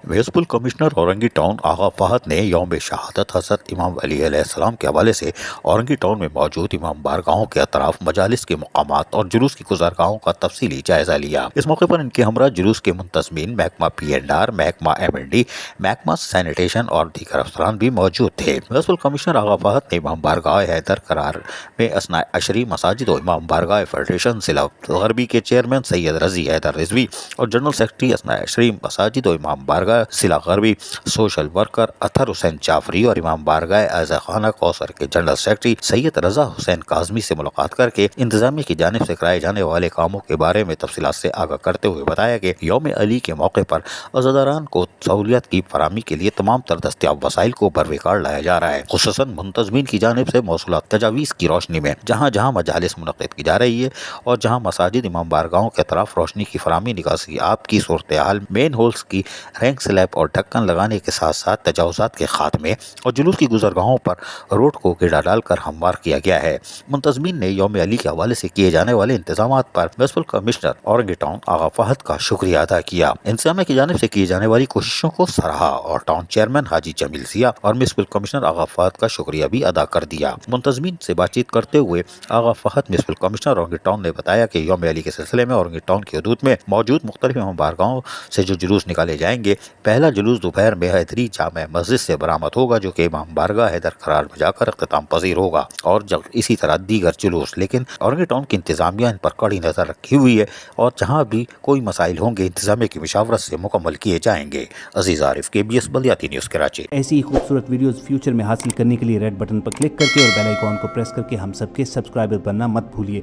Municipal commissioner Orangi town आगा फहद ने यौम शहादत हज़रत इमाम अली अलैहिस्सलाम के हवाले से औरंगी टाउन में मौजूद इमाम बारगाहों के अतराफ मजालिस के मकामात और जुलूस की गुज़रगाहों का तफसीली जायजा लिया। इस मौके पर इनके हमरा जुलूस के मुंतज़मीन, महकमा PNR, महकमा M&D, महकमा सैनिटेशन और दीगर अफसरान भी मौजूद थे। म्यूनिसिपल कमिश्नर आगा फहद ने इमाम बारगाह हैदर करार में असना अशरी मसाजिद और इमाम बारगाह फेडरेशन जिला गरबी के चेयरमैन सैयद रजी हैदर रिजवी और जनरल सेक्रेटरी असना अशरी मसाजिद और इमाम बारगाह जिला गरबी सोशल वर्कर अतर हुसैन जाफरी और इमाम बारगाह आज़ा खाना कौसर के जनरल सेक्रेटरी सैयद रजा हुसैन काजमी से मुलाकात करके इंतजामिया की जानिब से कराए जाने वाले कामों के बारे में तफसीलात से आगाह करते हुए बताया कि यौम अली के मौके पर अज़ादारान को सहूलियत की फराहमी के लिए तमाम तर दस्तियाब वसाइल को बरवकार लाया जा रहा है। खुसूसन मुंतज़मीन की जानिब से मौसूलात तजावीज़ की रोशनी में जहाँ जहाँ मजालिस मुनक़िद की जा रही है और जहाँ मसाजिद इमाम बारगाहों के तरफ रोशनी की फराहमी, निकासी आप की सूरत हाल, मेन होल्स की रैंक स्लैब और ढक्कन लगाने के साथ साथ तजावुज़ात के खात्मे और जुलूस की गुज़रगाहों पर रोड को गेड़ा डालकर हमवार किया गया है। मुंतज़मीन ने यौम अली के हवाले से किए जाने वाले इंतजामात पर म्यूनिसिपल कमिश्नर औरंगी टाउन आगा फहद का शुक्रिया अदा किया। इंतजामिया की जानिब से की जाने वाली कोशिशों को सराहा और टाउन चेयरमैन हाजी जमील सिया और म्यूनिसिपल कमिश्नर आगा फहद का शुक्रिया भी अदा कर दिया। मुंतज़मीन से बातचीत करते हुए Agha Fahad municipal commissioner Orangi Town ने बताया कि यौम अली के सिलसिले में औरंगी टाउन की हदूद में मौजूद मुख्तलिफ इमाम बारगाहों से जो जुलूस निकाले जाएंगे, पहला जुलूस दोपहर में हैदरी जामे मस्जिद से बरामद होगा जो कि इमाम बारगाह हैदर करार में जाकर इख्तिताम पजीर होगा और जब इसी तरह दीगर जुलूस। लेकिन औरंगी टाउन की इंतजामिया इन पर कड़ी नजर रखी हुई है और जहाँ भी कोई मसाइल होंगे इंतजामिया की मशावरत से मुकम्मल किए जाएंगे। अजीज आरिफ, KBS बल्दियाती न्यूज़ कराची। ऐसी ही खूबसूरत वीडियोस फ्यूचर में हासिल करने के लिए रेड बटन पर क्लिक करके और बेल आइकॉन को प्रेस करके हम सबके सब्सक्राइबर बनना मत भूलिए।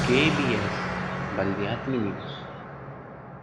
KBS बल्दियाती न्यूज़।